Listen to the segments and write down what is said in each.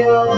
Krishna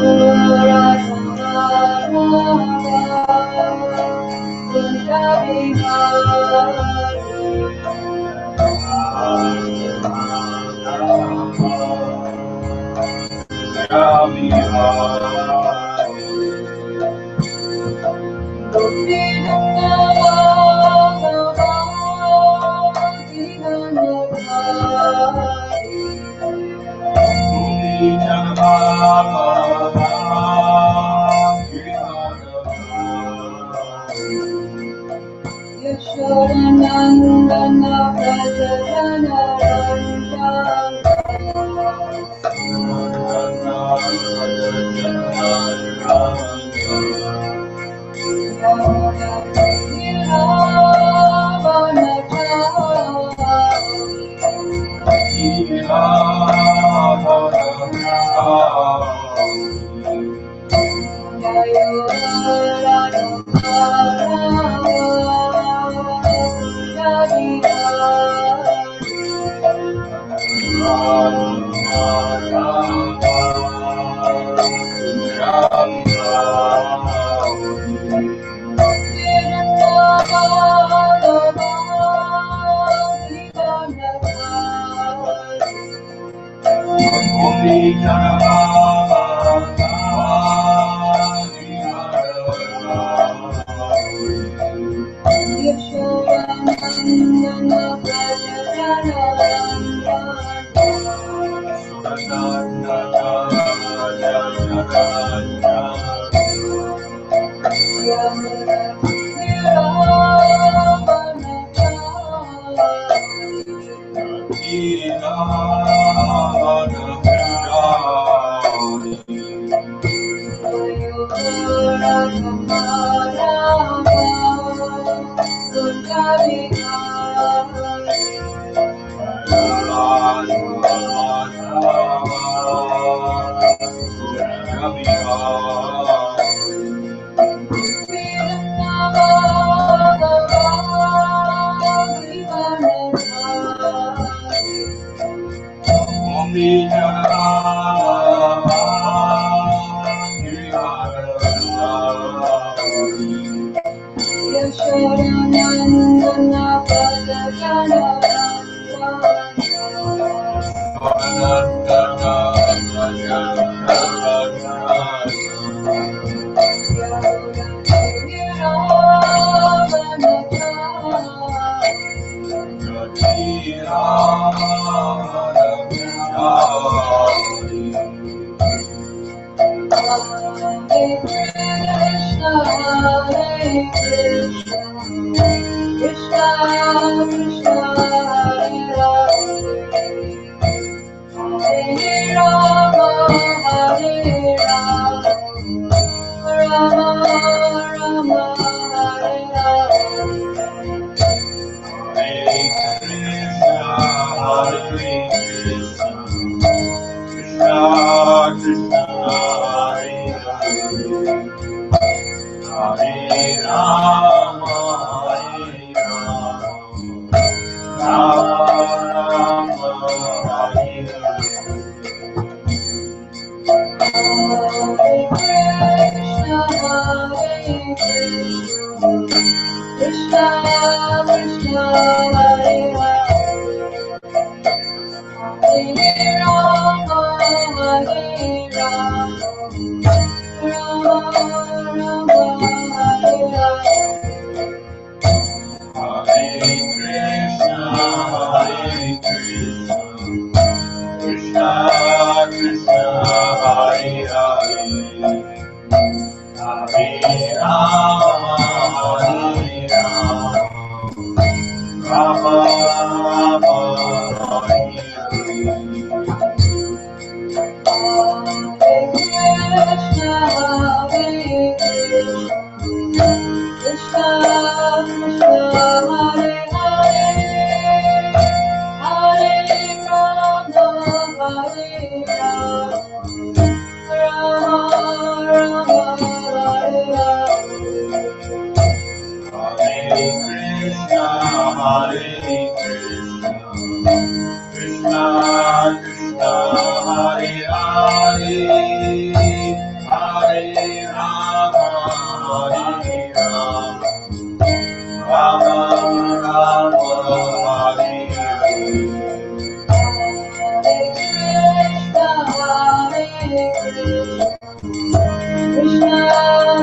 Krishna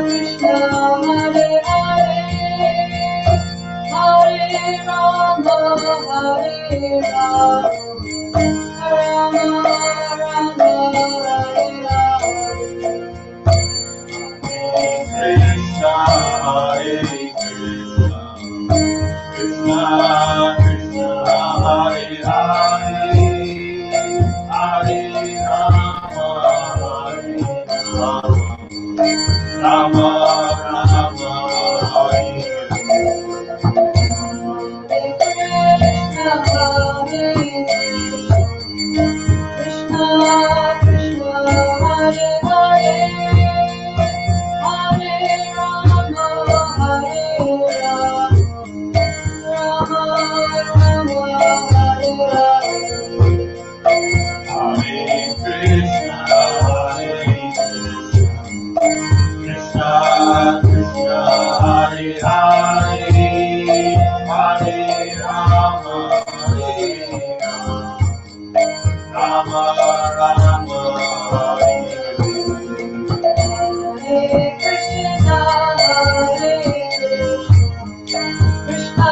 Krishna Hare Hare Hare Rama Hare Rama Rama Rama Hare Hare Krishna Hare Krishna Krishna Krishna Hare Hare Hare Rama Hare Rama Rama Rama Hare Krishna Hare Krishna Krishna Hare Hare Hare Rama Hare Rama Rama Hare Hare Hare Krishna Hare Krishna Krishna Hare Hare Hare Rama Hare Rama Rama Hare Hare Krishna Hare Krishna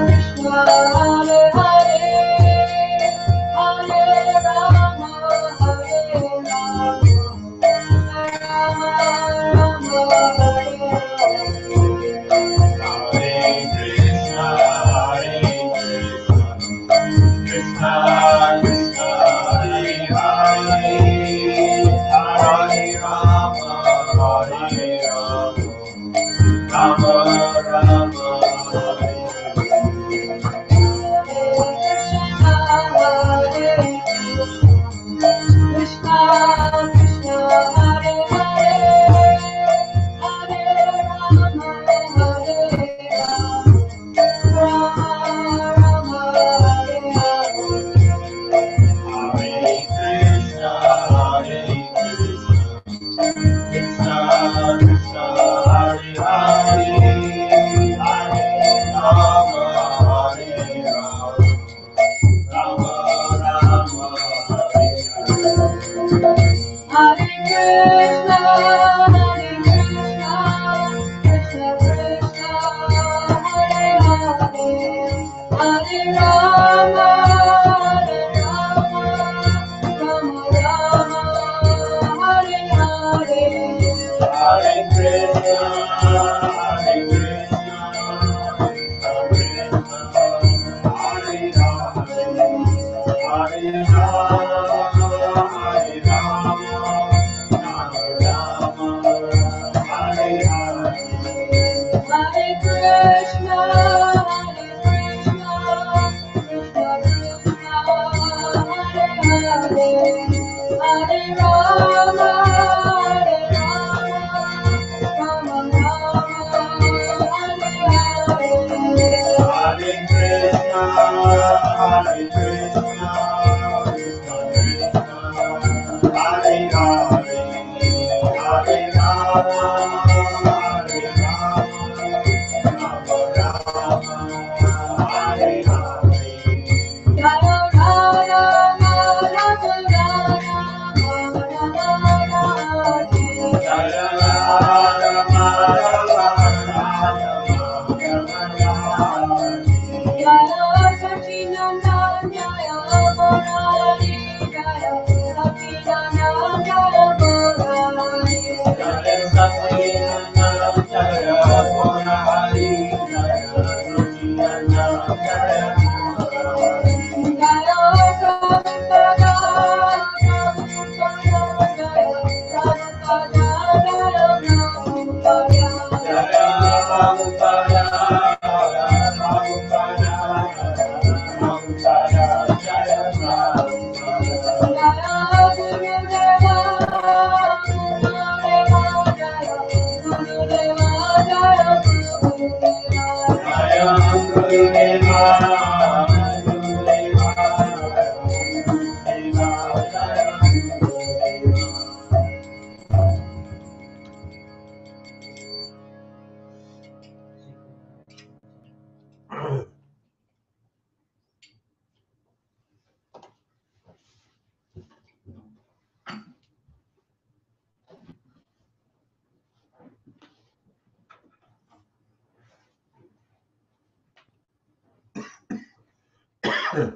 Krishna Hare Hare Hare Rama Hare Rama Rama Hare Hare Krishna Hare Krishna Krishna Hare Hare Hare Rama Hare Rama Rama Hare Krishna Krishna Hare Hare Hare Rama Hare Rama Rama Hare Hare Hare Krishna Hare Krishna Krishna Hare Hare Hare Rama Hare Rama Rama Hare Hare Krishna, Hare Krishna, Krishna Krishna, Hare Hare, Hare Rama, Hare Rama, Rama Rama, Hare Hare. Hare Krishna, Hare Krishna, Krishna Krishna, Hare Hare Krishna, Hare Krishna, Krishna Krishna, Hare Hare, Hare Rama, Hare Rama, Rama Rama, Hare Hare. Hare Krishna, Hare Krishna, Hare Hare, Hare Rama, Hare Rama, Hare Hare. Jaya Radha Madhava Radha Madhava Radha. Jaya Radha Madhava Jaya Sachidananda Jaya Murari Jaya Sachidananda Jaya Murari Jaya Sachidananda Jaya Murari Jaya Sachidananda Jaya Murari Jaya Prabhupada Prabhupada Jaya Prabhupada Jaya Prabhupada Jaya Prabhupada Jaya Thanks.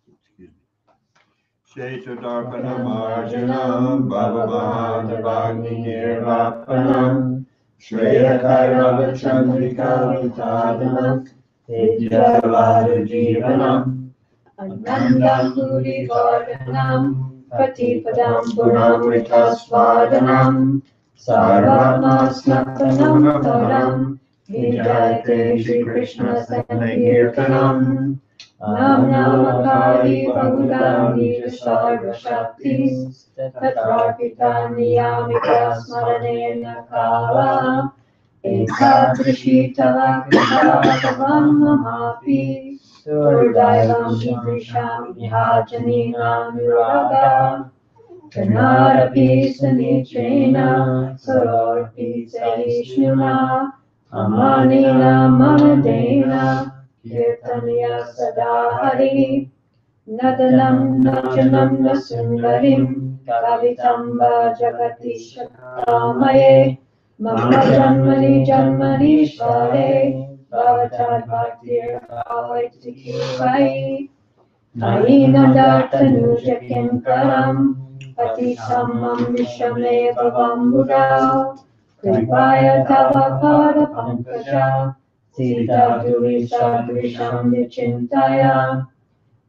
Excuse me. Sheta Darpana Marjanam Bhava Mahadavagnidirvapanam Shreya Kairava Chandrika Vitadanam Vidyavada Jivanam Anandam Puri Vardhanam Patipadam Puramritasvadanam Sarvamasnapanam Param Vijayate Shri Krishna Sankirtanam Nam Namakari Bhagavani Sarva Shaktis Tatrapitani Yamika Smaranena Kala Ekadrishita Vakitavam Mamapi Turdaivam Idrisham Ihajanina Nuraga Kanarapi Sanichena Sororpi Saishnuna Amanina Manadena Kirtaniya Sadahari Nadanam Najanam Nasundarim Kavitamba Jagati Shakamaye Mama Janmani Janmani Shvare Bhavatad Bhaktir Bhavaitiki Vai Nainandartanu Karam Patisamam Vishame Bhavambuda Kripaya Tava Pada Pankaja Sita Duri Sadrisham Vichintaya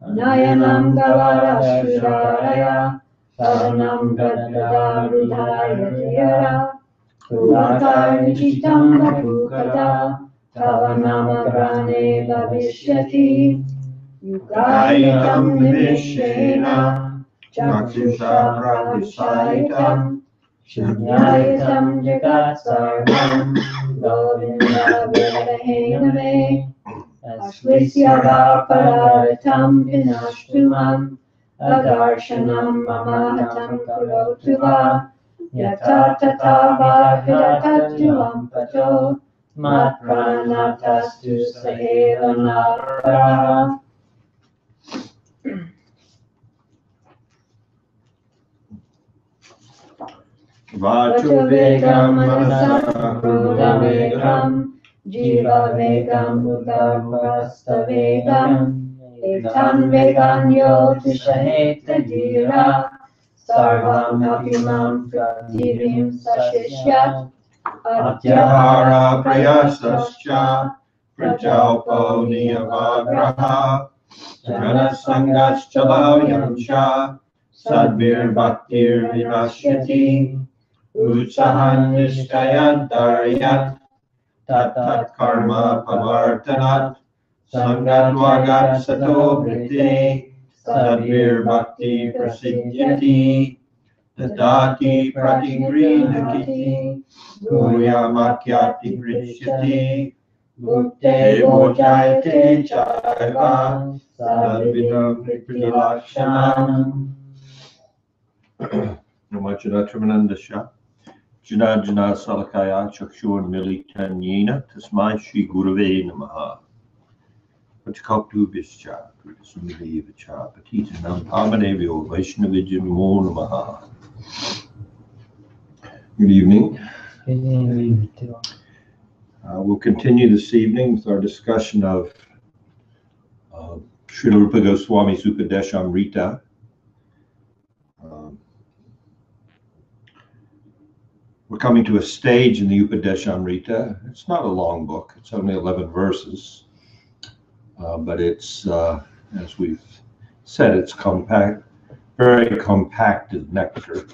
Nayanam Gavara Shudaraya Saranam Gadada Vidhaya Dhyara Puratar Nichitam Bhukada Tavanama Grane Bhavishyati Yugayitam Nivishena Chakshusha Pravishayitam Shunyayitam Jagat Sarvam Govinda Vidahename Aslisyava Pararatam Vinashtumam Agarshanam Mamahatam Kurotuva Yata Tata Vavidatatyuam Pato Mat Pranatastu Saheva Navara. Vachu Vegam Manasa Kruda Vegam Jiva Vegam Udarvasta Vegam Etan Veganyo Tishaheta Dira Sarvam Abhimam Prativim Sashishyat Atyahara Prayasascha Prajalpo Niyavagraha Jana Sangaschalavyam Cha Sadbir Bhaktir Vinashyati Utsahan Nishtayan Daryat Tat Karma Pavartanat Sangatvagat Sato Vritti Sadbir Bhakti Prasidyati Tadati Pratigrinakiti Guyamakyati Prishyati Bhukte Bojayate Chaiva Sadvidam Prilakshanam Namachana Tramanandasha Jana Jana Salakaya Chakshur Militanyena Tasmai Shri Gurave Namaha Pachkaptu Vischa Sumili Vicha Patitanam Pamanevyo Vaishnavijam Mo Namaha. Good evening. We'll continue this evening with our discussion of Srila Rupa Goswami's Upadesamrta. We're coming to a stage in the Upadesamrta. It's not a long book. It's only 11 verses. But it's, as we've said, it's compact, very compacted nectar.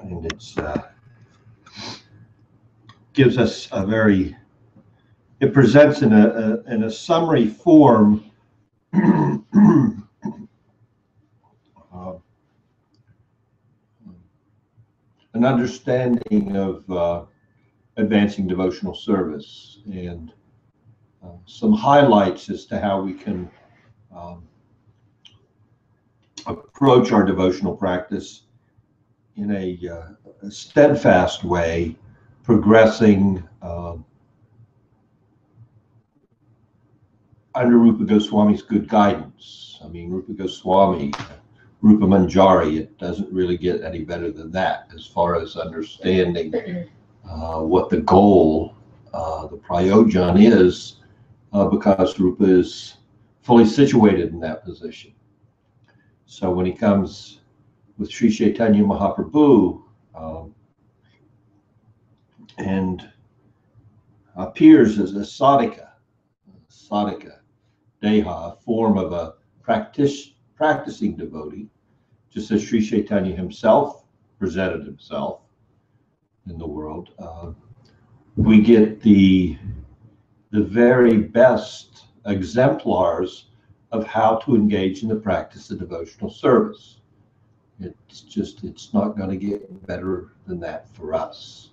And it's gives us a very, it presents in a summary form an understanding of advancing devotional service and some highlights as to how we can approach our devotional practice in a steadfast way, progressing under Rupa Goswami's good guidance. I mean, Rupa Goswami, Rupa Manjari, it doesn't really get any better than that as far as understanding what the goal, the prayojan is, because Rupa is fully situated in that position. So when he comes with Sri Chaitanya Mahaprabhu and appears as a sadhika deha, a form of a practicing devotee, just as Sri Chaitanya himself presented himself in the world, we get the very best exemplars of how to engage in the practice of devotional service. It's not going to get better than that for us.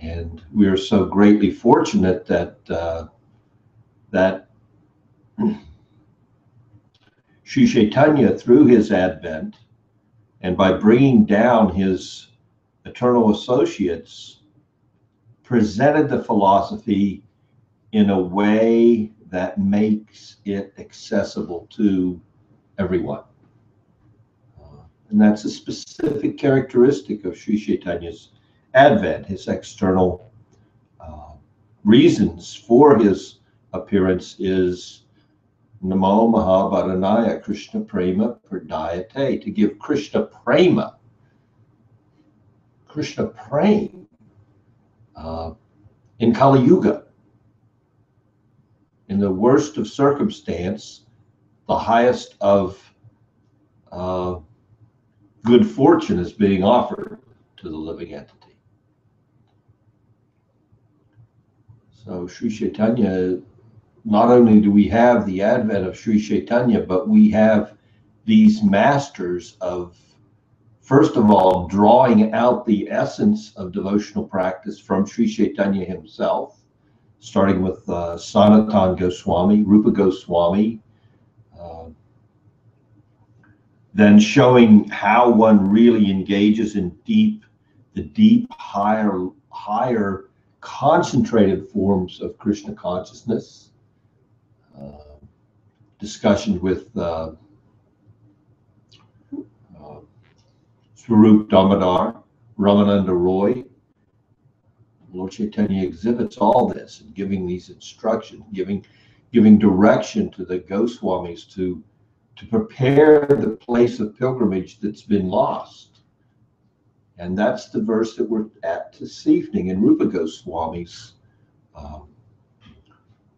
And we are so greatly fortunate that Sri Chaitanya, through his advent, and by bringing down his eternal associates, presented the philosophy in a way that makes it accessible to everyone. And that's a specific characteristic of Sri Chaitanya's advent. His external reasons for his appearance is Namo Mahabharanaya Krishna Prema Pradayate, to give Krishna Prema, Krishna Prem, in Kali Yuga. In the worst of circumstance, the highest of good fortune is being offered to the living entity. So Sri Chaitanya, not only do we have the advent of Sri Chaitanya, but we have these masters of, first of all, drawing out the essence of devotional practice from Sri Chaitanya himself, starting with Sanatana Goswami, Rupa Goswami, then showing how one really engages in the deep, higher concentrated forms of Krishna consciousness. Discussion with Swarup Damodar, Ramananda Roy. Lord Chaitanya exhibits all this and giving these instructions, giving direction to the Goswamis to prepare the place of pilgrimage that's been lost. And that's the verse that we're at this evening in Rupa Goswami's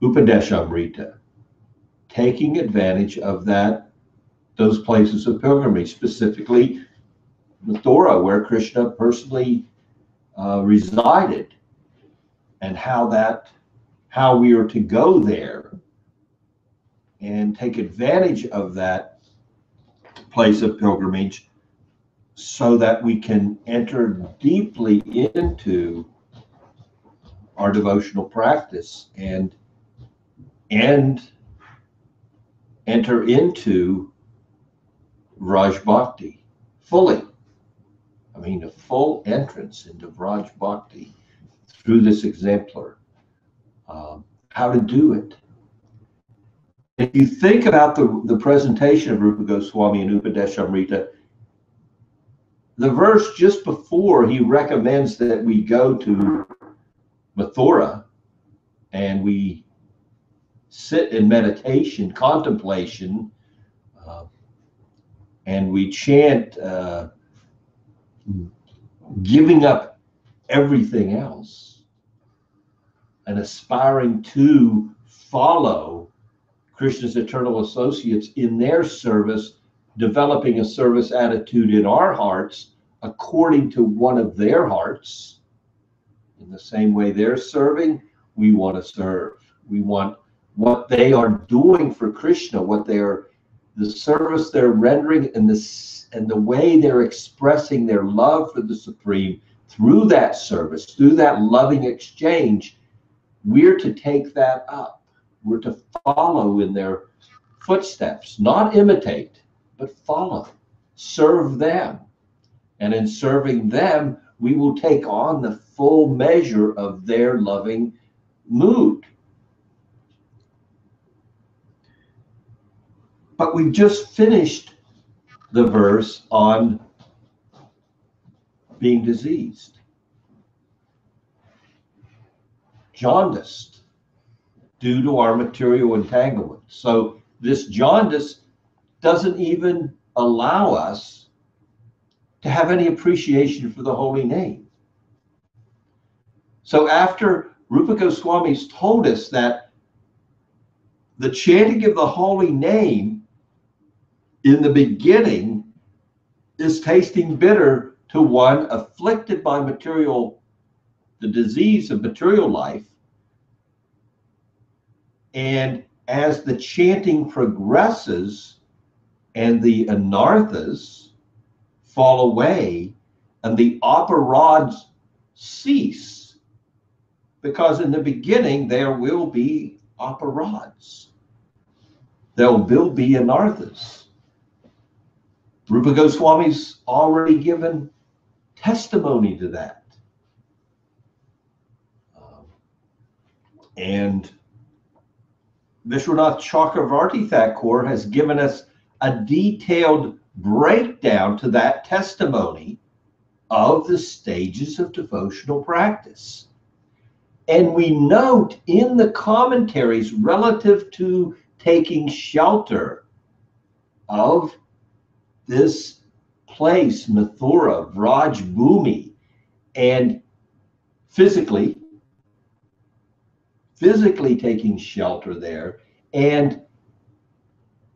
Upadesamrta, taking advantage of those places of pilgrimage, specifically Mathura, where Krishna personally resided, and how we are to go there and take advantage of that place of pilgrimage so that we can enter deeply into our devotional practice and enter into Vraj Bhakti fully. I mean, a full entrance into Vraj Bhakti through this exemplar. How to do it. If you think about the presentation of Rupa Goswami in Upadesamrta, the verse just before he recommends that we go to Mathura and we sit in meditation, contemplation, and we chant, giving up everything else and aspiring to follow Krishna's eternal associates in their service, developing a service attitude in our hearts according to one of their hearts. In the same way they're serving, we want to serve. We want what they are doing for Krishna, the service they're rendering, and the way they're expressing their love for the Supreme through that service, through that loving exchange. We're to take that up. We're to follow in their footsteps, not imitate, but follow, serve them. And in serving them, we will take on the full measure of their loving mood. But we've just finished the verse on being diseased, jaundiced, due to our material entanglement. So this jaundice doesn't even allow us to have any appreciation for the holy name. So after Rupa Goswami's told us that the chanting of the holy name in the beginning is tasting bitter to one afflicted by the disease of material life, and as the chanting progresses and the anarthas fall away and the aparadhs cease, because in the beginning there will be aparadhs, there will be anarthas. Rupa Goswami's already given testimony to that. And Vishwanath Chakravarti Thakur has given us a detailed breakdown to that testimony of the stages of devotional practice. And we note in the commentaries relative to taking shelter of this place, Mathura, Vraj Bhumi, and physically taking shelter there, and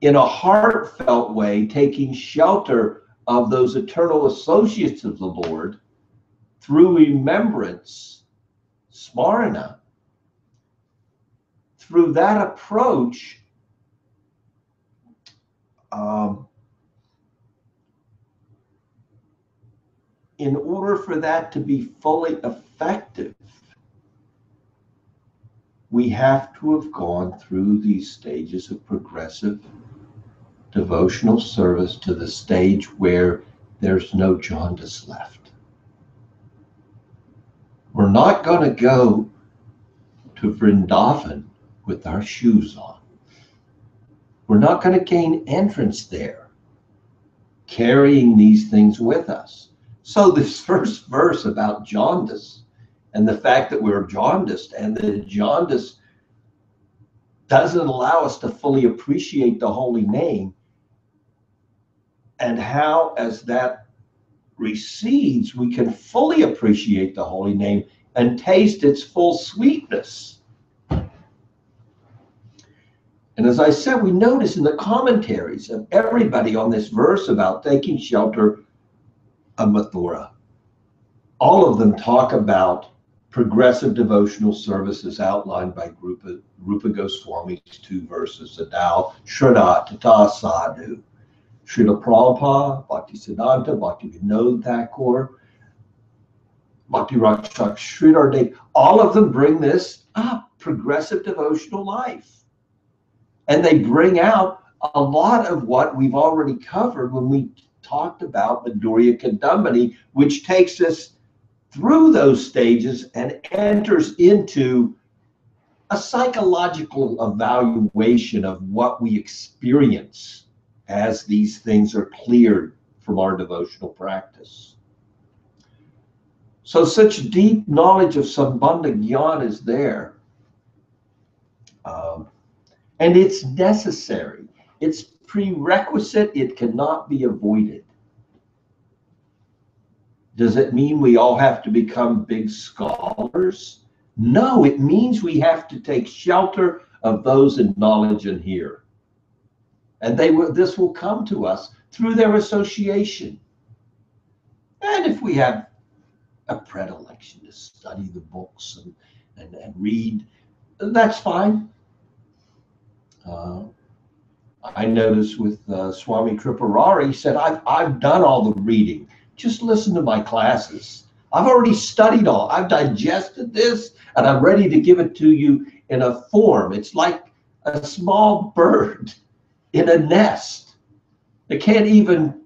in a heartfelt way taking shelter of those eternal associates of the Lord through remembrance, smarana. Through that approach, in order for that to be fully effective, we have to have gone through these stages of progressive devotional service to the stage where there's no jaundice left. We're not going to go to Vrindavan with our shoes on. We're not going to gain entrance there carrying these things with us. So this first verse about jaundice and the fact that we're jaundiced, and the jaundice doesn't allow us to fully appreciate the holy name, and how as that recedes, we can fully appreciate the holy name and taste its full sweetness. And as I said, we notice in the commentaries of everybody on this verse about taking shelter of Mathura, all of them talk about progressive devotional services outlined by Rupa Goswami's two verses, Adao Shraddha Tata Sadhu, Srila Prabhupada, Bhaktisiddhanta, Bhakti Vinod Thakur, Bhakti Rakshak Sridhar Dev, all of them bring this up, progressive devotional life. And they bring out a lot of what we've already covered when we talked about Madhurya Kadambini, which takes us through those stages and enters into a psychological evaluation of what we experience as these things are cleared from our devotional practice. So such deep knowledge of Sambandha Gyan is there. And it's necessary. It's prerequisite. It cannot be avoided. Does it mean we all have to become big scholars? No, it means we have to take shelter of those in knowledge and hear. And this will come to us through their association. And if we have a predilection to study the books and read, that's fine. I noticed with Swami Kriparari, he said, I've done all the reading. Just listen to my classes. I've already studied all. I've digested this, and I'm ready to give it to you in a form. It's like a small bird in a nest. It can't even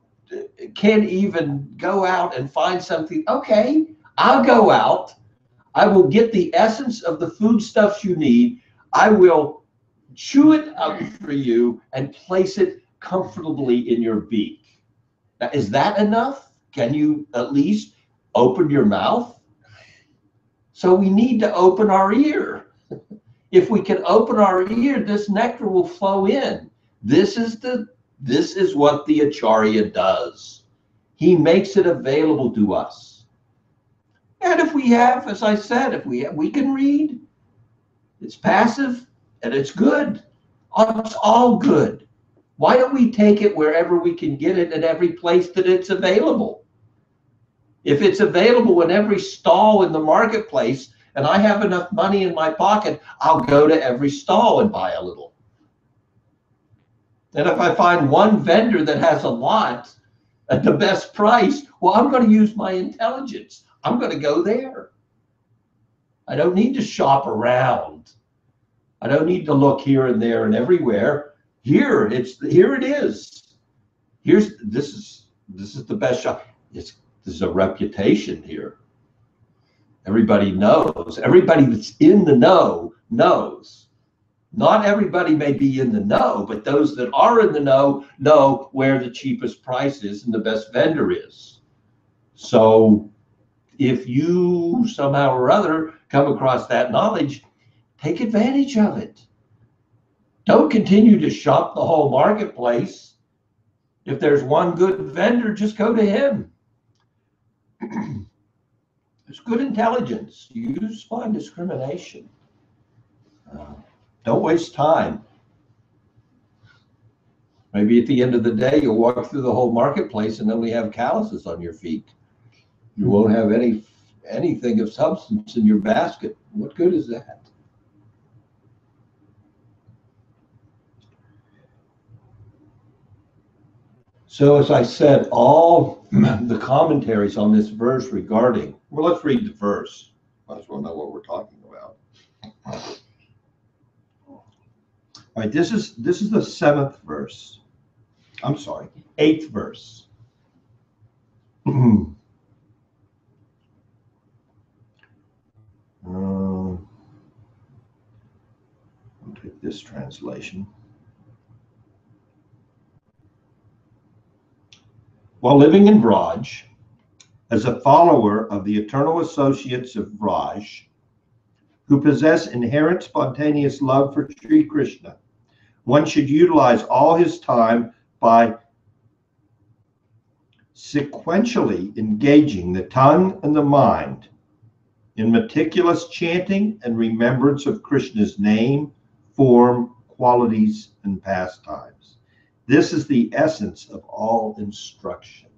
go out and find something. Okay, I'll go out. I will get the essence of the foodstuffs you need. I will chew it up for you and place it comfortably in your beak. Now, is that enough? Can you at least open your mouth? So we need to open our ear. If we can open our ear, this nectar will flow in. This is what the Acharya does. He makes it available to us. And if we have, as I said, if we can read, it's passive and it's good. It's all good. Why don't we take it wherever we can get it, at every place that it's available? If it's available in every stall in the marketplace and I have enough money in my pocket, I'll go to every stall and buy a little. And if I find one vendor that has a lot at the best price, well, I'm going to use my intelligence. I'm going to go there. I don't need to shop around. I don't need to look here and there and everywhere. Here it is. This is the best shop. There's a reputation here. Everybody knows. Everybody that's in the know knows. Not everybody may be in the know, but those that are in the know where the cheapest price is and the best vendor is. So if you somehow or other come across that knowledge, take advantage of it. Don't continue to shop the whole marketplace. If there's one good vendor, just go to him. There's good intelligence. Use fine discrimination. Don't waste time. Maybe at the end of the day, you'll walk through the whole marketplace and only have calluses on your feet. You won't have anything of substance in your basket. What good is that? So as I said, all the commentaries on this verse regarding, well, let's read the verse. Might as well know what we're talking about. All right, this is the 7th verse. I'm sorry, 8th verse. I'll take this translation. While living in Vraj, as a follower of the eternal associates of Vraj, who possess inherent spontaneous love for Sri Krishna, one should utilize all his time by sequentially engaging the tongue and the mind in meticulous chanting and remembrance of Krishna's name, form, qualities, and pastimes. This is the essence of all instruction.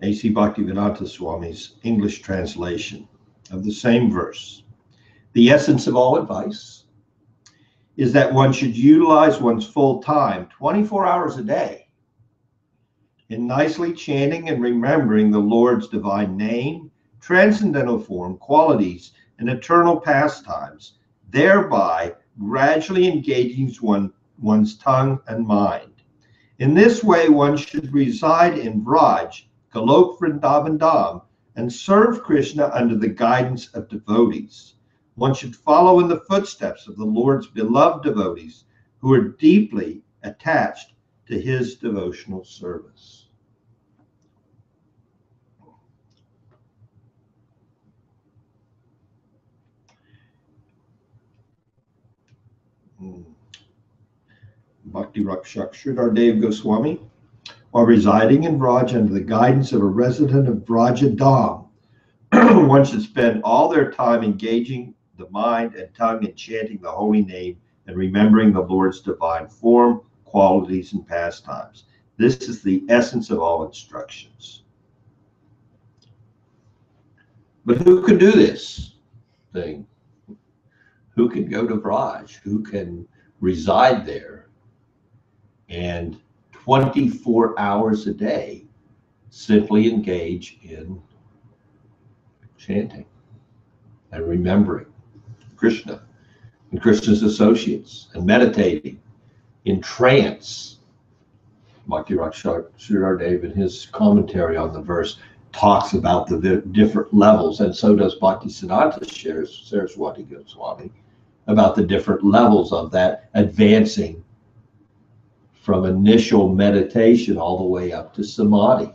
A.C. Bhaktivedanta Swami's English translation of the same verse. The essence of all advice is that one should utilize one's full time, 24 hours a day, in nicely chanting and remembering the Lord's divine name, transcendental form, qualities, and eternal pastimes, thereby gradually engaging one's tongue and mind. In this way, one should reside in Vraj, Golok Vrindavan Dham, and serve Krishna under the guidance of devotees. One should follow in the footsteps of the Lord's beloved devotees who are deeply attached to his devotional service. Bhakti Rakshak Sridhar Dev Goswami. While residing in Vraj under the guidance of a resident of Vrajadam, one should spend all their time engaging the mind and tongue in chanting the holy name and remembering the Lord's divine form, qualities, and pastimes. This is the essence of all instructions. But who can do this thing? Who can go to Vraj? Who can reside there and 24 hours a day simply engage in chanting and remembering Krishna and Krishna's associates and meditating in trance? Bhakti Rakshak Sridhar Dev, in his commentary on the verse, talks about the different levels, and so does Bhaktisiddhanta Saraswati Goswami, about the different levels of that advancing from initial meditation all the way up to samadhi.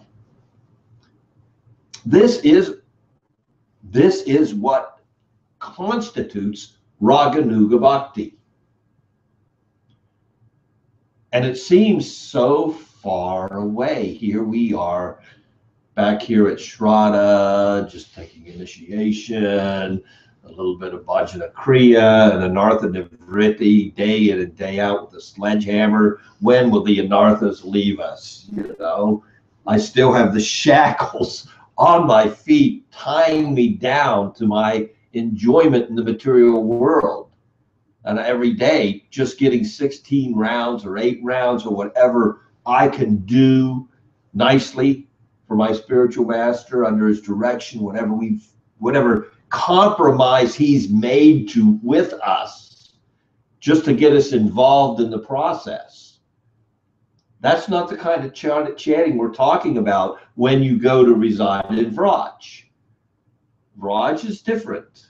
This is what constitutes Raganuga Bhakti. And it seems so far away. Here we are, back here at Shraddha, just taking initiation, a little bit of Bhajana Kriya and Anartha Nivritti, day in and day out with the sledgehammer. When will the Anarthas leave us? You know, I still have the shackles on my feet tying me down to my enjoyment in the material world. And every day, just getting 16 rounds or 8 rounds or whatever I can do nicely for my spiritual master under his direction, whatever compromise he's made to with us, just to get us involved in the process. That's not the kind of chanting we're talking about when you go to reside in Vraj. Vraj is different.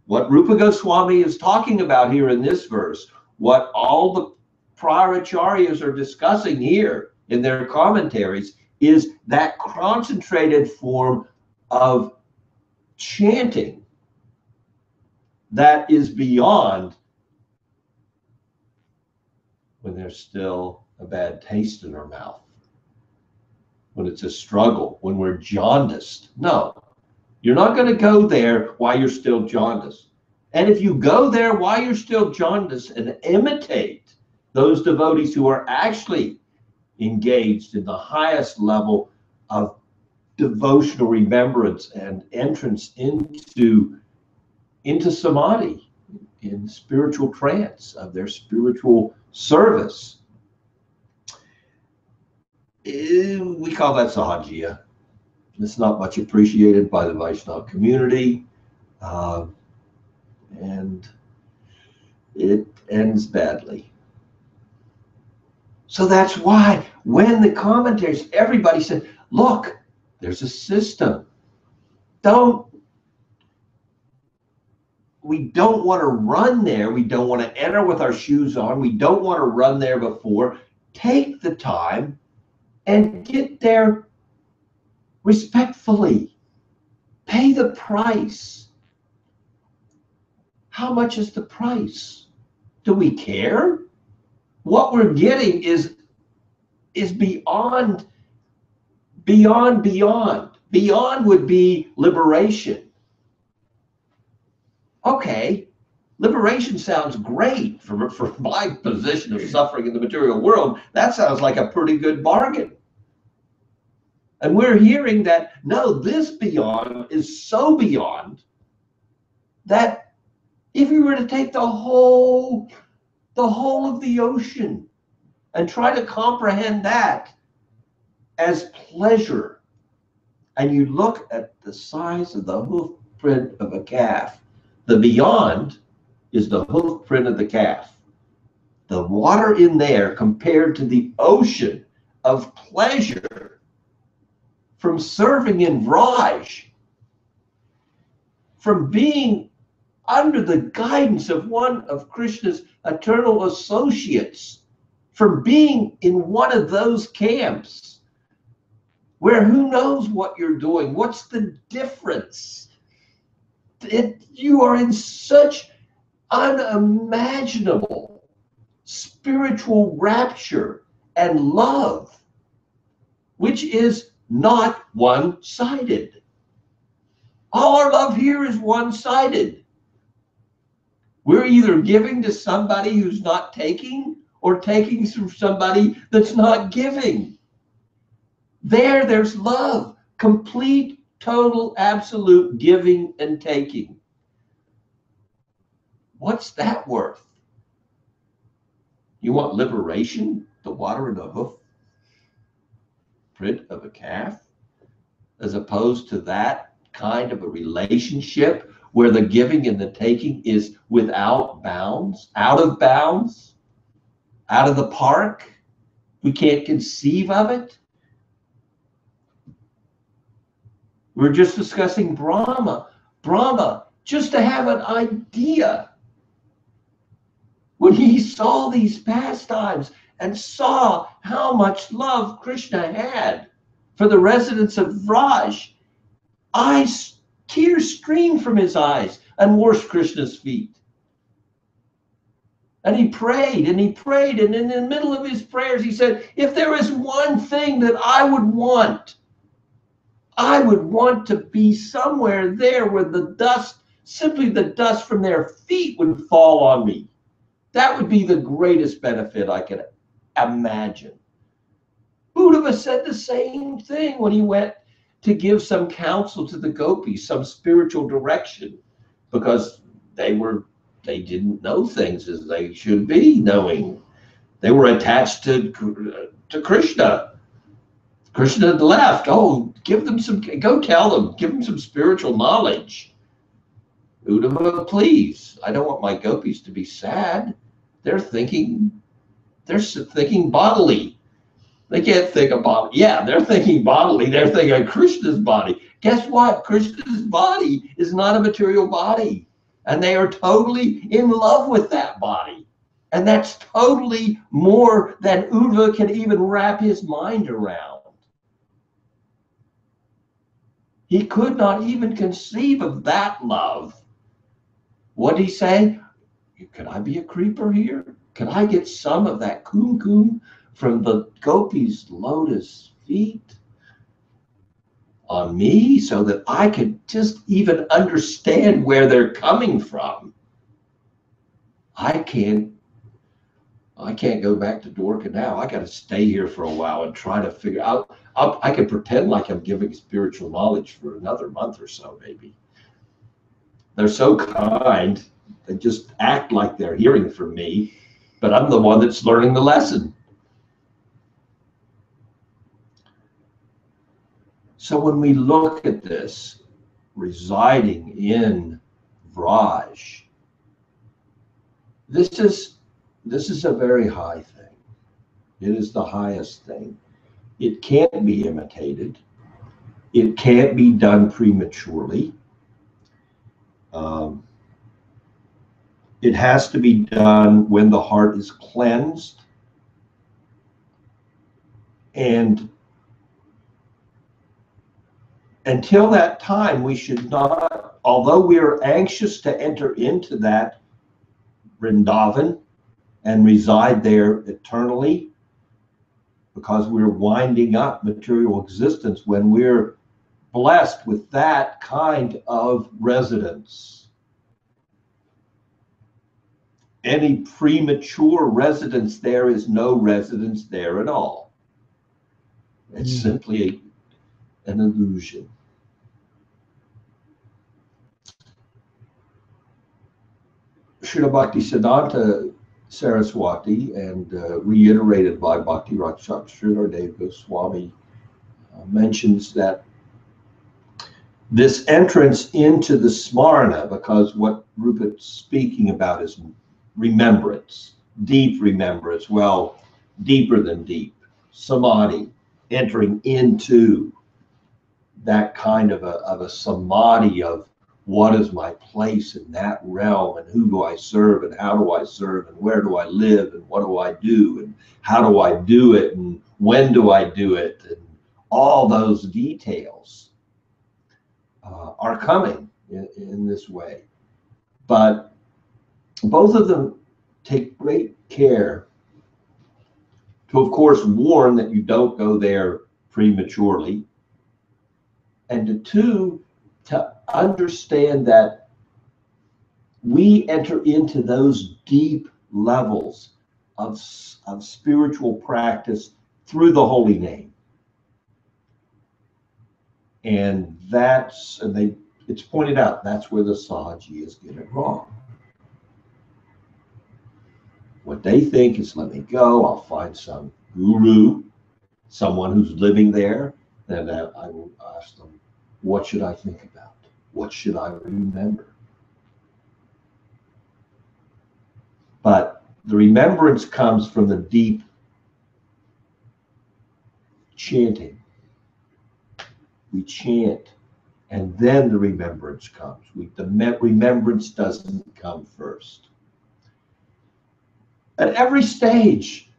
What Rupa Goswami is talking about here in this verse, what all the prior acharyas are discussing here in their commentaries, is that concentrated form of chanting that is beyond when there's still a bad taste in our mouth, when it's a struggle, when we're jaundiced. No. You're not going to go there while you're still jaundiced. And if you go there while you're still jaundiced and imitate those devotees who are actually engaged in the highest level of devotional remembrance and entrance into samadhi, in spiritual trance of their spiritual service, we call that sahajiya. It's not much appreciated by the Vaishnava community, and it ends badly. So that's why when the commentaries, everybody said, look, there's a system. We don't want to run there. We don't want to enter with our shoes on. We don't want to run there before. Take the time and get there respectfully. Pay the price. How much is the price? Do we care? What we're getting is beyond. Beyond would be liberation. Okay, liberation sounds great for my position of suffering in the material world. That sounds like a pretty good bargain. And we're hearing that, no, this beyond is so beyond that if you were to take the whole of the ocean and try to comprehend that as pleasure, and you look at the size of the hoof print of a calf, the beyond is the hoof print of the calf. The water in there compared to the ocean of pleasure from serving in Vraj, from being under the guidance of one of Krishna's eternal associates, from being in one of those camps where who knows what you're doing, what's the difference? You are in such unimaginable spiritual rapture and love, which is not one-sided. All our love here is one-sided. We're either giving to somebody who's not taking, or taking from somebody that's not giving. There's love, complete, total, absolute giving and taking. What's that worth? You want liberation? The water in the hoof print of a calf? As opposed to that kind of a relationship where the giving and the taking is without bounds, out of the park. We can't conceive of it. We were just discussing Brahma. Brahma, just to have an idea, when he saw these pastimes and saw how much love Krishna had for the residents of Vraj, tears streamed from his eyes and washed Krishna's feet. And he prayed and he prayed, and in the middle of his prayers he said, if there is one thing that I would want to be somewhere there where the dust, simply the dust from their feet would fall on me. That would be the greatest benefit I could imagine. Uddhava said the same thing when he went to give some counsel to the gopis, some spiritual direction, because they didn't know things as they should be knowing. They were attached to Krishna. Krishna had left. Oh, go tell them, give them some spiritual knowledge. Uddhava, please, I don't want my gopis to be sad. They're thinking bodily. They can't think of body. Yeah, they're thinking bodily. They're thinking of Krishna's body. Guess what? Krishna's body is not a material body. And they are totally in love with that body. And that's totally more than Uddhava can even wrap his mind around. He could not even conceive of that love. What did he say? Could I be a creeper here? Could I get some of that kumkum from the gopis' lotus feet on me so that I could just even understand where they're coming from? I can't go back to Dwarka now. I got to stay here for a while and try to figure out. I can pretend like I'm giving spiritual knowledge for another month or so, maybe. They're so kind. They just act like they're hearing from me, but I'm the one that's learning the lesson. So when we look at this, residing in Vraj, this is a very high thing. It is the highest thing. It can't be imitated. It can't be done prematurely. It has to be done when the heart is cleansed. And until that time, we should not, although we are anxious to enter into that Vrindavan and reside there eternally, because we're winding up material existence when we're blessed with that kind of residence. Any premature residence there is no residence there at all. It's simply an illusion. Srila Bhaktisiddhanta Saraswati, and reiterated by Bhakti Rakshak Dev Goswami, mentions that this entrance into the smarana, because what Rupa's speaking about is remembrance, deep remembrance, well, deeper than deep, samadhi, entering into that kind of a samadhi of what is my place in that realm, and who do I serve, and how do I serve, and where do I live, and what do I do, and how do I do it, and when do I do it, and all those details are coming in this way. But both of them take great care to, of course, warn that you don't go there prematurely, and to understand that we enter into those deep levels of spiritual practice through the holy name. And it's pointed out, that's where the Sahajiyas get it wrong. What they think is, let me go, I'll find some guru, someone who's living there, and I will ask them, what should I think about? What should I remember? But the remembrance comes from the deep chanting. We chant and then the remembrance comes. The remembrance doesn't come first. At every stage,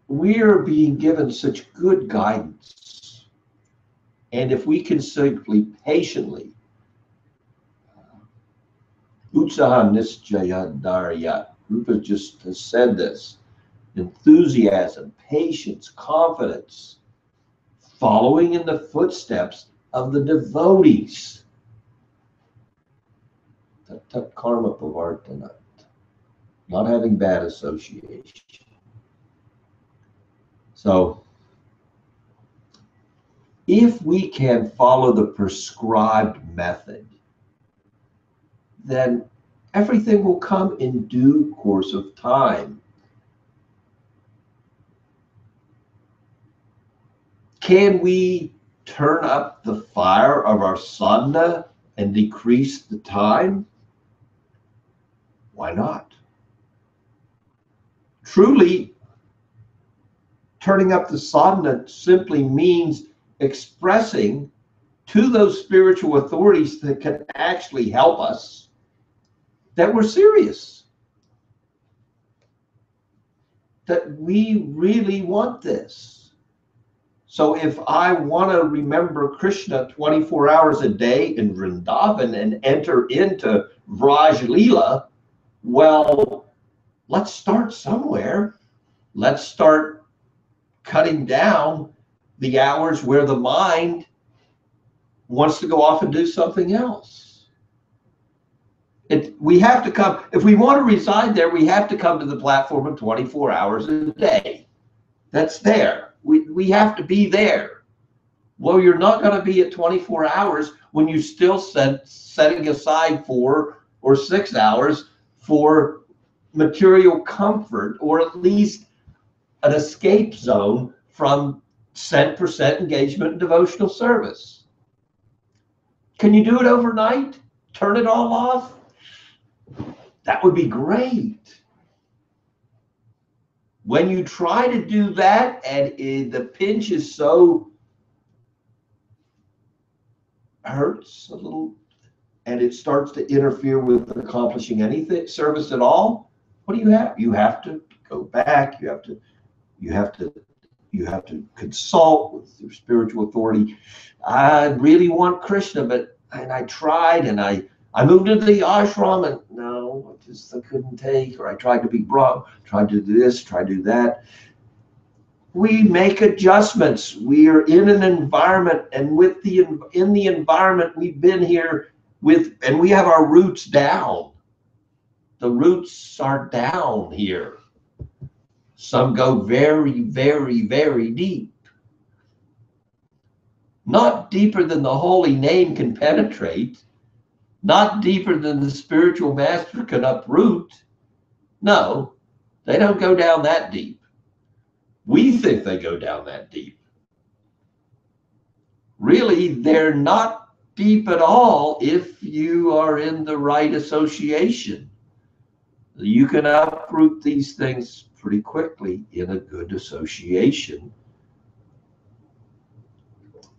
we're being given such good guidance. And if we can simply patiently, Utsaha Nisjaya Daryat, Rupa just has said this, enthusiasm, patience, confidence, following in the footsteps of the devotees. Tat karma pavartanat, not having bad association. So, if we can follow the prescribed method, then everything will come in due course of time. Can we turn up the fire of our sadhana and decrease the time? Why not? Truly, turning up the sadhana simply means expressing to those spiritual authorities that can actually help us that we're serious, that we really want this. So if I want to remember Krishna 24 hours a day in Vrindavan and enter into Vraj Leela, well, let's start somewhere. Let's start cutting down the hours where the mind wants to go off and do something else. We have to come, if we want to reside there, we have to come to the platform of 24 hours a day. That's there. We have to be there. Well, you're not going to be at 24 hours when you still setting aside 4 or 6 hours for material comfort, or at least an escape zone from 100% engagement in devotional service. Can you do it overnight? Turn it all off? That would be great. When you try to do that and the pinch is so hurts a little and it starts to interfere with accomplishing anything service at all, what do you have? You have to go back. You have to consult with your spiritual authority. I really want Krishna, and I tried, and I moved into the ashram, and no, I couldn't take, or I tried to be Brahma, tried to do this, tried to do that. We make adjustments. We are in an environment, and in the environment we've been here with, and we have our roots down. The roots are down here. Some go very, very, very deep. Not deeper than the holy name can penetrate. Not deeper than the spiritual master can uproot. No, they don't go down that deep. We think they go down that deep. Really, they're not deep at all if you are in the right association. You can uproot these things pretty quickly in a good association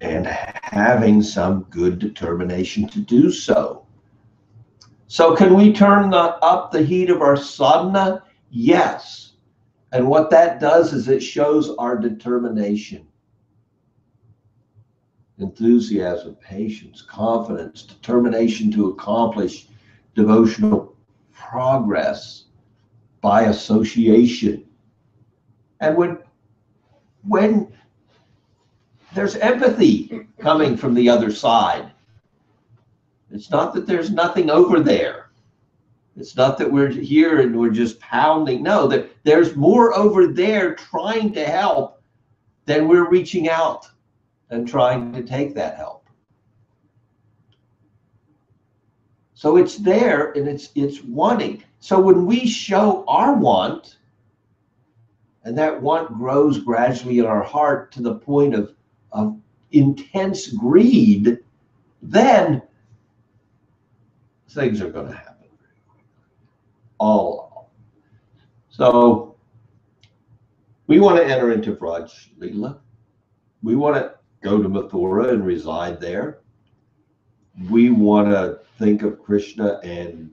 and having some good determination to do so. So can we turn up the heat of our sadhana? Yes. And what that does is it shows our determination, enthusiasm, patience, confidence, determination to accomplish devotional progress by association. And when there's empathy coming from the other side, it's not that there's nothing over there. It's not that we're here and we're just pounding. No, there's more over there trying to help than we're reaching out and trying to take that help. So it's there and it's wanting. So when we show our want, and that want grows gradually in our heart to the point of intense greed, then things are going to happen. All. So we want to enter into Vraj Leela. We want to go to Mathura and reside there. we want to think of Krishna and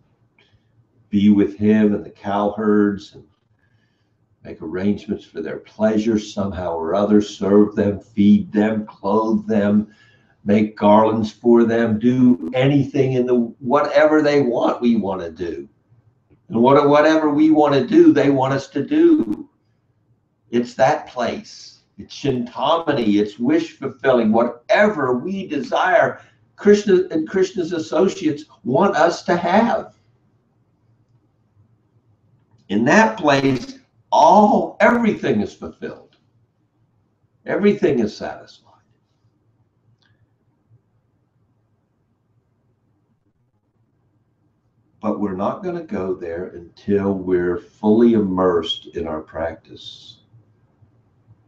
be with him and the cowherds and make arrangements for their pleasure somehow or other, serve them, feed them, clothe them, make garlands for them, do anything in the whatever they want, we want to do. And whatever we want to do, they want us to do. It's that place. It's Chintamani. It's wish fulfilling. Whatever we desire, Krishna and Krishna's associates want us to have. In that place, everything is fulfilled. Everything is satisfied. But we're not going to go there until we're fully immersed in our practice.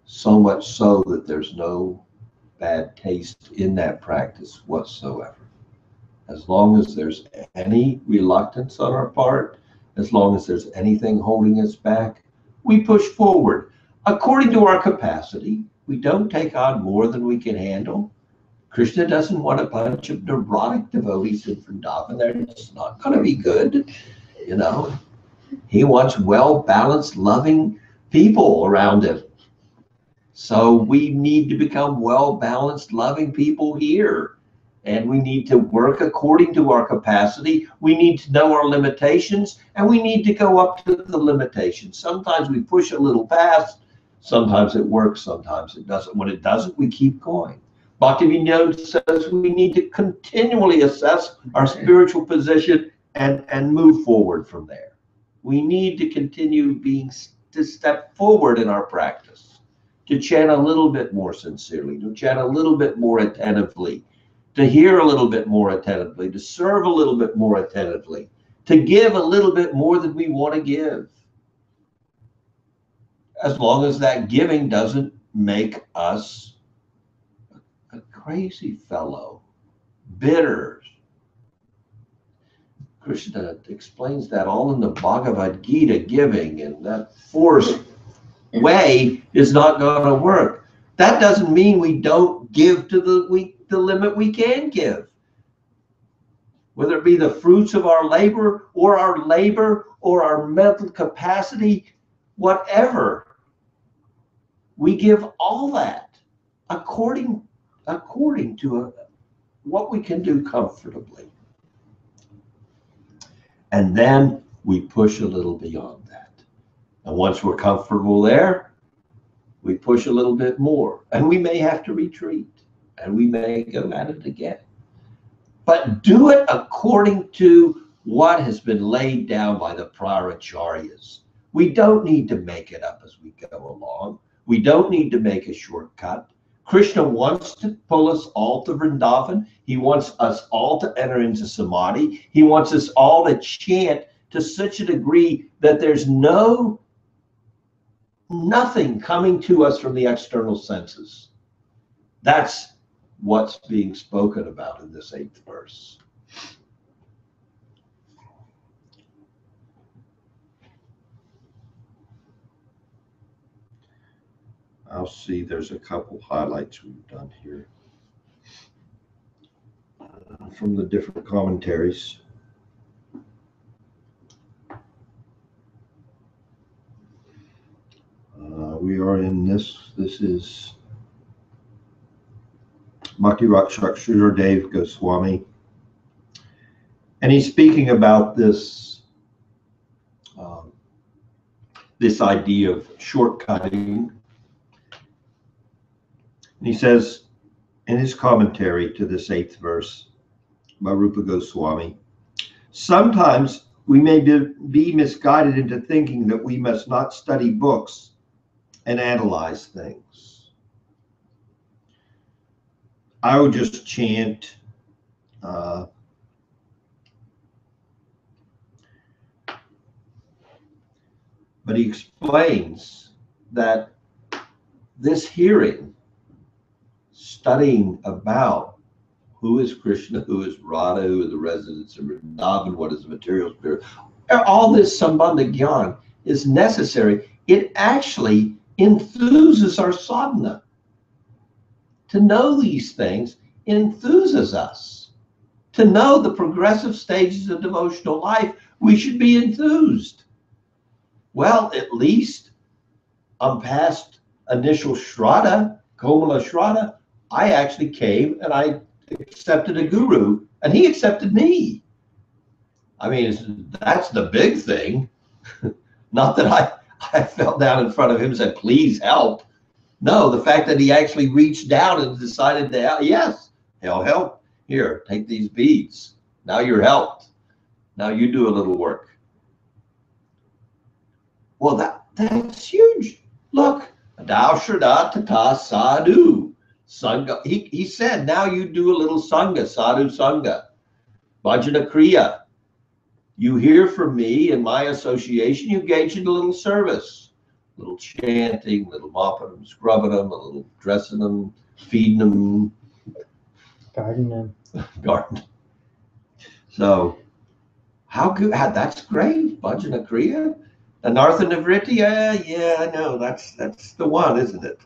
So much so that there's no bad taste in that practice whatsoever. As long as there's any reluctance on our part, as long as there's anything holding us back, we push forward. According to our capacity, we don't take on more than we can handle. Krishna doesn't want a bunch of neurotic devotees in Vrindavan. They're just not going to be good, you know. He wants well-balanced, loving people around him. So we need to become well-balanced, loving people here. And we need to work according to our capacity. We need to know our limitations, and we need to go up to the limitations. Sometimes we push a little fast. Sometimes it works. Sometimes it doesn't. When it doesn't, we keep going. Bhaktivinoda says we need to continually assess our spiritual position and move forward from there. We need to continue to step forward in our practice, to chant a little bit more sincerely, to chant a little bit more attentively, to hear a little bit more attentively, to serve a little bit more attentively, to give a little bit more than we want to give. As long as that giving doesn't make us a crazy fellow, bitter. Krishna explains that all in the Bhagavad Gita. Giving and that forced way is not going to work. That doesn't mean we don't give to the limit we can give. Whether it be the fruits of our labor or our mental capacity, whatever. We give all that according to what we can do comfortably. And then we push a little beyond that. And once we're comfortable there, we push a little bit more. And we may have to retreat. And we may go at it again. But do it according to what has been laid down by the prior acharyas. We don't need to make it up as we go along. We don't need to make a shortcut. Krishna wants to pull us all to Vrindavan. He wants us all to enter into samadhi. He wants us all to chant to such a degree that there's nothing coming to us from the external senses. That's what's being spoken about in this 8th verse. I'll see, there's a couple highlights we've done here from the different commentaries. We are in this is Bhakti Rakshak Dev Goswami, and he's speaking about this this idea of shortcutting. And he says in his commentary to this 8th verse by Rupa Goswami, sometimes we may be misguided into thinking that we must not study books and analyze things. I would just chant but he explains that this hearing, studying about who is Krishna, who is Radha, who are the residents of Vrindavan, what is the material spirit, all this Sambandha Gyan is necessary. It actually enthuses our sadhana. To know these things enthuses us to know the progressive stages of devotional life, we should be enthused. Well, at least I'm past initial Shraddha, Komala Shraddha. I actually came and I accepted a guru, and he accepted me. I mean, that's the big thing. Not that I fell down in front of him and said, please help. No, the fact that he actually reached down and decided to help. Yes, he'll help. Here, take these beads. Now you're helped. Now you do a little work. Well, that's huge. Look, Dao Shraddha Tata Sadhu. Sangha. He said, now you do a little Sangha, Sadhu Sangha. Bhajana Kriya. You hear from me in my association, you engage in a little service. A little chanting, a little mopping them, scrubbing them, a little dressing them, feeding them. Gardening. Garden. So, how good, that's great. Bhajana Kriya. Anartha Nivritti, yeah, I know, that's the one, isn't it?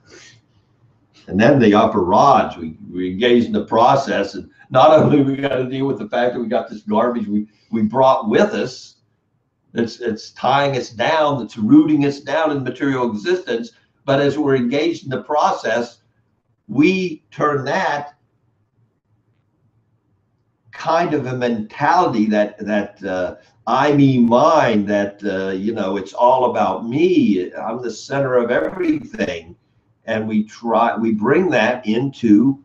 And then the upper rods, we engage in the process, and not only we got to deal with the fact that we got this garbage we brought with us, it's tying us down, it's rooting us down in material existence, but as we're engaged in the process, we turn that kind of a mentality, that I, me, mine, that it's all about me, I'm the center of everything, and we bring that into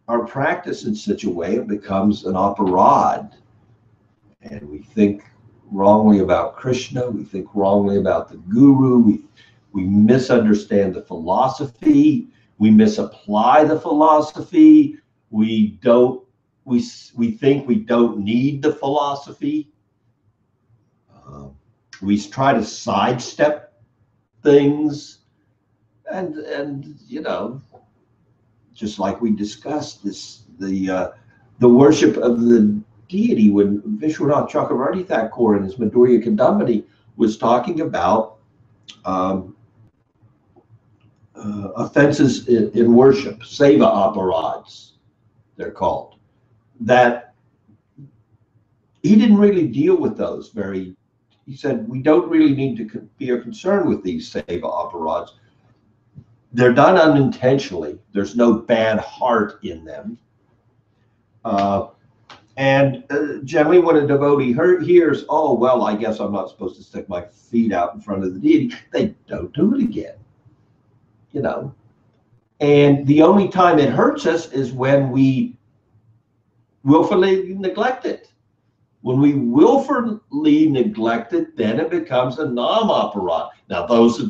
our practice in such a way it becomes an aparad, and we think wrongly about Krishna, we think wrongly about the guru, we misunderstand the philosophy, we misapply the philosophy, we think we don't need the philosophy, we try to sidestep things, and just like we discussed, the worship of the deity, when Vishwanath Chakravarti Thakur in his Madhurya Kadambini was talking about offenses in worship, seva aparads, they're called, that he didn't really deal with those very. He said, we don't really need to be concerned with these seva aparads. They're done unintentionally. There's no bad heart in them. And generally when a devotee hears, oh, well, I guess I'm not supposed to stick my feet out in front of the deity, they don't do it again. And the only time it hurts us is when we willfully neglect it. When we willfully neglect it, then it becomes a nam-aparad. Now, those 10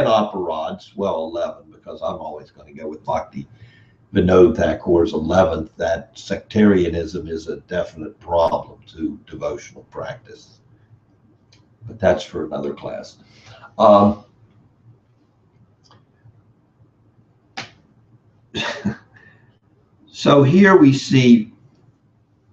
aparads, well, 11, because I'm always going to go with Bhakti Vinod Thakur's 11th, that sectarianism is a definite problem to devotional practice. But that's for another class. So here we see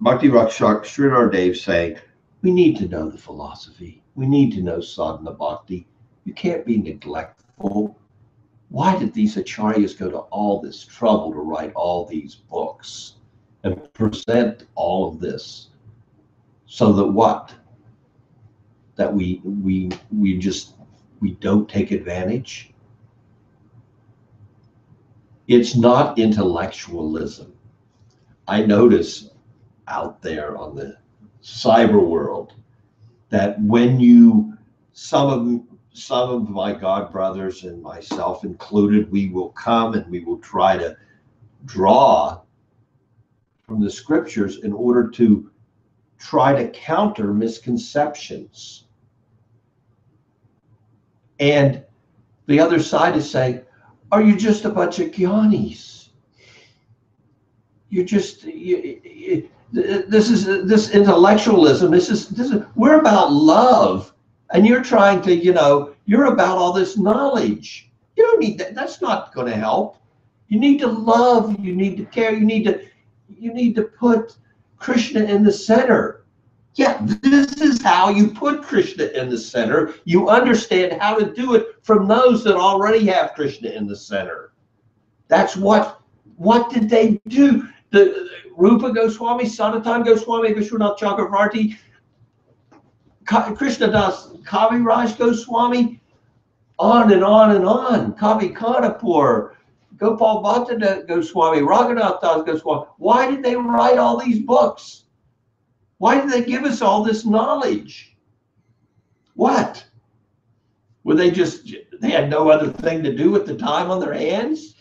Bhakti Rakshak Sridhar Dev saying, we need to know the philosophy. We need to know sadhana bhakti. You can't be neglectful. Why did these acharyas go to all this trouble to write all these books and present all of this? So that what? That we don't take advantage? It's not intellectualism. I notice out there on the cyber world that when some of my God brothers and myself included, we will come and we will try to draw from the scriptures in order to try to counter misconceptions. And the other side is saying, are you just a bunch of jnanis? You're just, this intellectualism, this is, we're about love, and you're trying to, you're about all this knowledge. You don't need that. That's not going to help. You need to love, you need to care, you need to put Krishna in the center. Yeah, this is how you put Krishna in the center. You understand how to do it from those that already have Krishna in the center. That's what did they do? Rupa Goswami, Sanatan Goswami, Vishwanath Chakravarti, Krishnadas Kaviraj Goswami, on and on and on. Kavi Kanapur, Gopal Bhatta Goswami, Raghunath Das Goswami. Why did they write all these books? Why did they give us all this knowledge? What? Were they had no other thing to do with the time on their hands?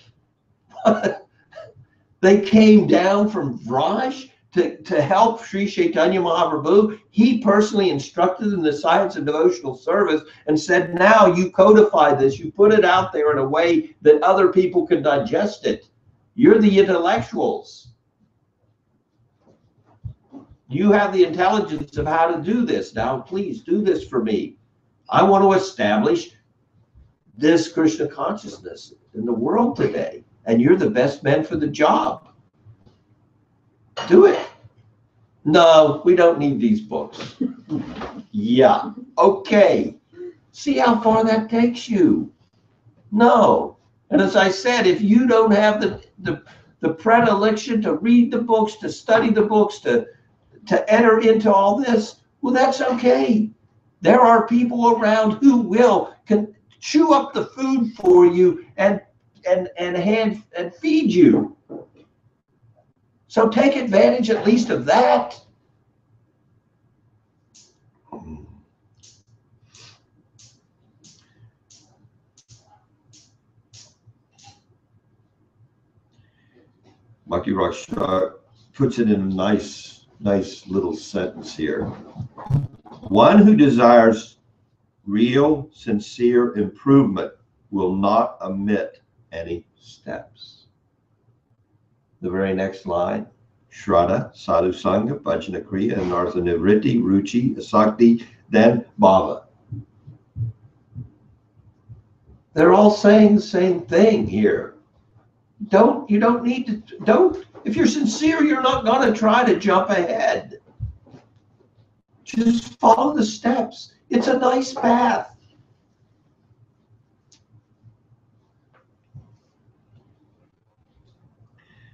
They came down from Vraj to help Sri Chaitanya Mahaprabhu. He personally instructed in the science of devotional service and said, now you codify this, you put it out there in a way that other people can digest it. You're the intellectuals. You have the intelligence of how to do this. Now, please do this for me. I want to establish this Krishna consciousness in the world today. And you're the best man for the job. Do it. No, we don't need these books. Yeah. Okay. See how far that takes you. No. And as I said, if you don't have the predilection to read the books, to study the books, to enter into all this, well, that's okay. There are people around who can chew up the food for you and feed you. So take advantage at least of that. Bhakti Rakshak puts it in a nice little sentence here. One who desires real, sincere improvement will not omit any steps. The very next line, Shraddha, Sadhu Sangha, Bhajana Kriya, Anartha Nivritti, Ruchi, Asakti, then Bhava. They're all saying the same thing here. You don't need to, if you're sincere, you're not going to try to jump ahead. Just follow the steps. It's a nice path.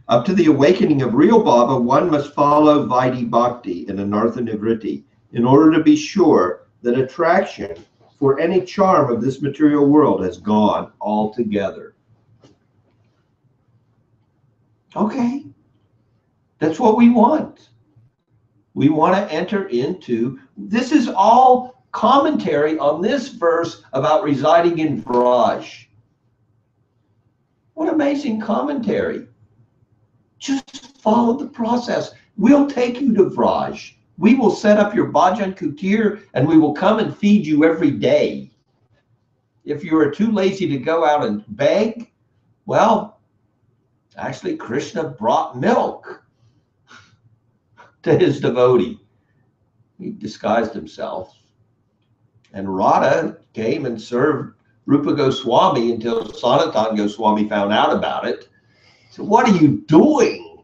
Up to the awakening of real Baba, one must follow Vaidhi Bhakti and Anartha Nivritti in order to be sure that attraction for any charm of this material world has gone altogether. Okay, that's what we want. We want to enter into, this is all commentary on this verse about residing in Vraj. What amazing commentary. Just follow the process. We'll take you to Vraj. We will set up your bhajan kutir and we will come and feed you every day. If you are too lazy to go out and beg, well, actually Krishna brought milk to his devotee. He disguised himself. And Radha came and served Rupa Goswami until Sanatan Goswami found out about it. So what are you doing?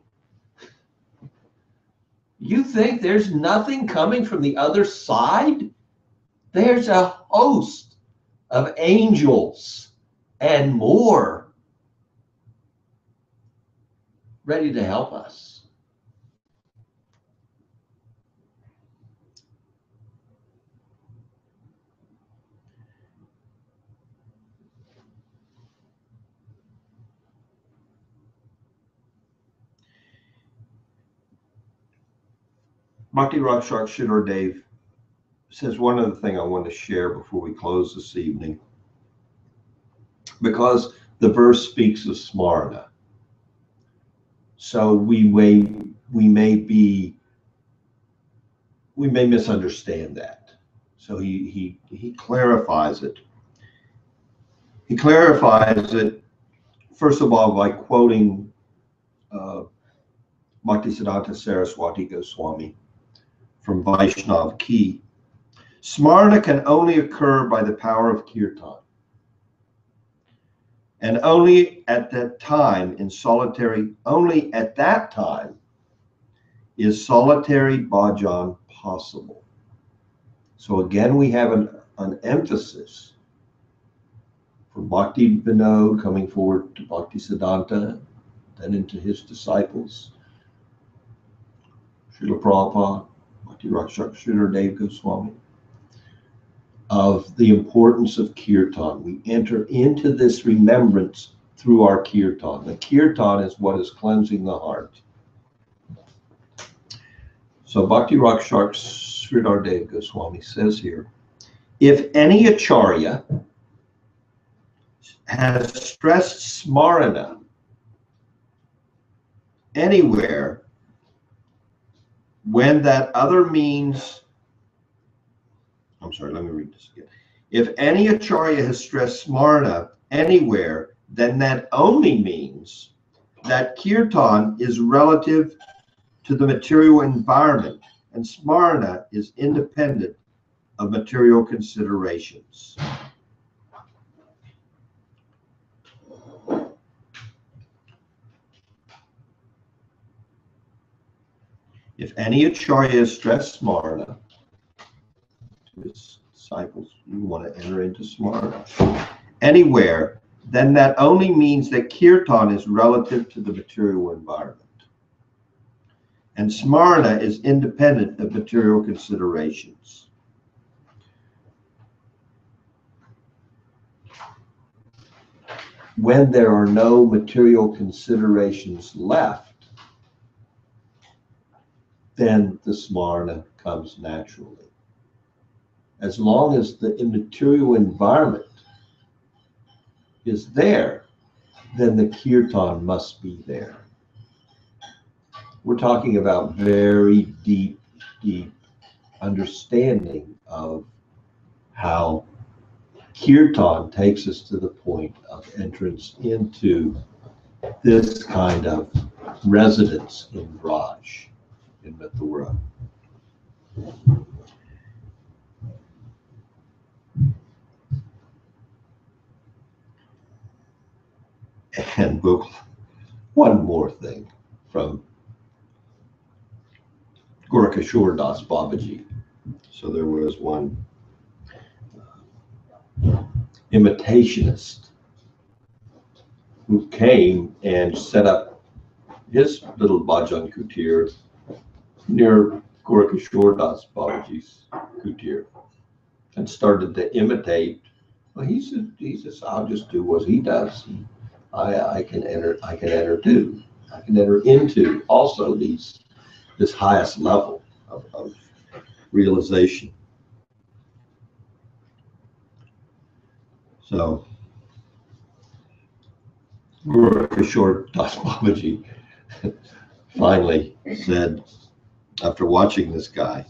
You think there's nothing coming from the other side? There's a host of angels and more ready to help us. Bhakti Rakshak Shidor Dev says one other thing I want to share before we close this evening, because the verse speaks of smarna. So we may misunderstand that. So he clarifies it. He clarifies it first of all by quoting Bhaktisiddhanta Saraswati Goswami from Vaishnav Ki. Smarna can only occur by the power of kirtan. And only at that time is solitary bhajan possible. So again, we have an emphasis for Bhakti Vinod coming forward to Bhaktisiddhanta, then into his disciples. Srila Prabhupada, Bhakti Rakshak Sridhar Dev Goswami, of the importance of kirtan. We enter into this remembrance through our kirtan. The kirtan is what is cleansing the heart. So Bhakti Rakshak Sridhar Dev Goswami says here, if any acharya has stressed smarana anywhere when that other means, I'm sorry, let me read this again. If any acharya has stressed smarana anywhere, then that only means that kirtan is relative to the material environment, and smarana is independent of material considerations. If any acharya has stressed smarana, to his disciples, you want to enter into smarana anywhere, then that only means that kirtan is relative to the material environment. And smarana is independent of material considerations. When there are no material considerations left, then the smarana comes naturally. As long as the immaterial environment is there, then the kirtan must be there. We're talking about very deep, deep understanding of how kirtan takes us to the point of entrance into this kind of residence in Raj, in Mathura. And one more thing from Gorakishore Das Babaji. So there was one imitationist who came and set up his little bhajan kutir near Gorakishore Das Babaji's kutir and started to imitate. Well, he says, I'll just do what he does. I can enter too. I can enter into also this highest level of realization. So Gorakishore Das Babaji finally said, after watching this guy,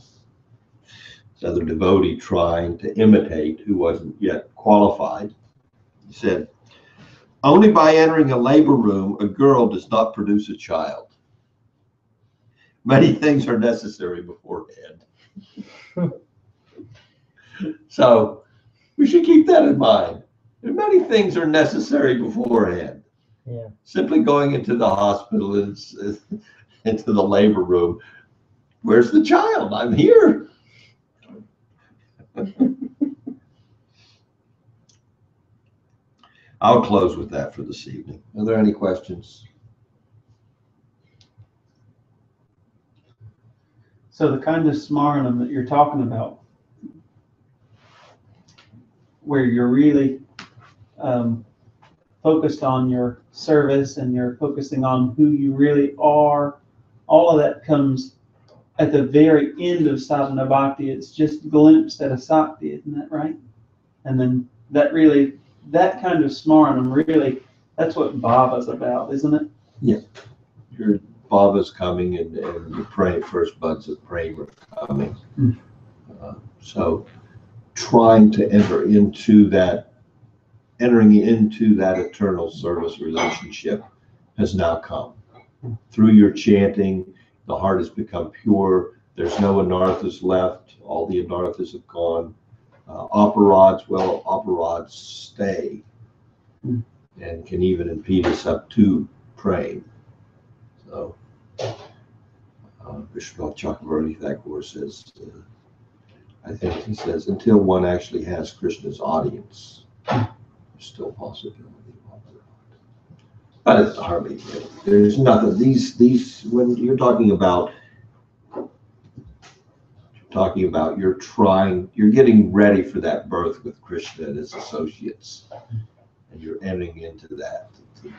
this other devotee trying to imitate who wasn't yet qualified, he said, only by entering a labor room, a girl does not produce a child. Many things are necessary beforehand. So we should keep that in mind. Many things are necessary beforehand. Yeah. Simply going into the hospital and into the labor room, where's the child? I'm here. I'll close with that for this evening. Are there any questions? So the kind of smarana that you're talking about, where you're really focused on your service and you're focusing on who you really are, all of that comes at the very end of sadhana bhakti. It's just glimpsed at a sakti, isn't that right? And then that kind of smarana, really, that's what bhava's about, isn't it? Yeah. Your bhava's coming and the first buds of prema are coming. So trying to entering into that eternal service relationship has now come. Through your chanting, the heart has become pure. There's no anarthas left. All the anarthas have gone. Aparads stay and can even impede us up to praying. So, Vishnu Chakravarti Thakur says, I think he says, until one actually has Krishna's audience, there's still possibility. But it's hardly, there's nothing. These when you're talking about talking about you're getting ready for that birth with Krishna and his associates, and you're entering into that.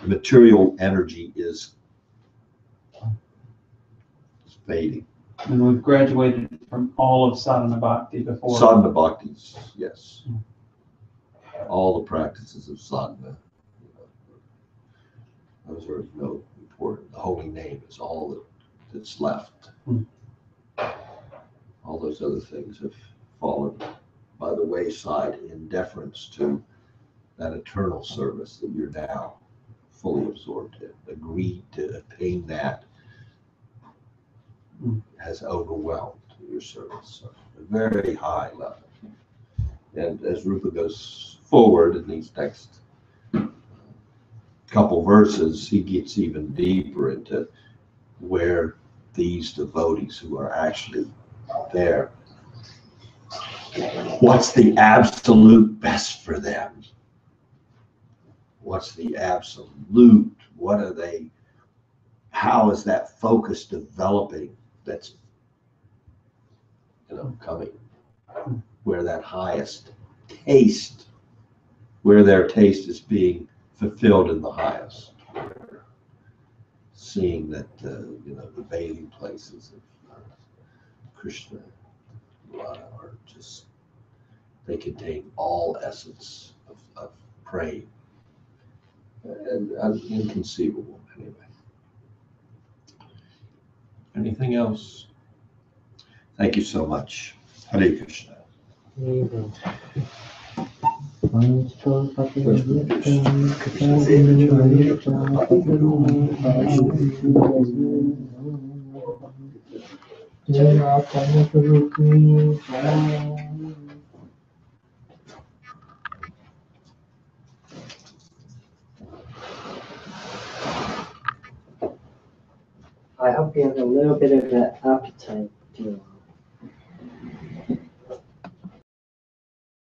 The material energy is fading. And we've graduated from all of sadhana bhakti before. Sadhana bhaktis, yes. All the practices of sadhana. Those are no important. The holy name is all that's left. All those other things have fallen by the wayside in deference to that eternal service that you're now fully absorbed in. Agreed to attain that has overwhelmed your service. So a very high level. And as Rupa goes forward in these next couple verses, he gets even deeper into where these devotees who are actually there, what's the absolute best for them? What's the absolute? What are they? How is that focus developing? That's coming where that highest taste, where their taste is being fulfilled in the highest. Seeing that the bathing places of Krishna are just, they contain all essence of praying, and inconceivable anyway. Anything else? Thank you so much. Hare Krishna. I hope you have a little bit of that appetite to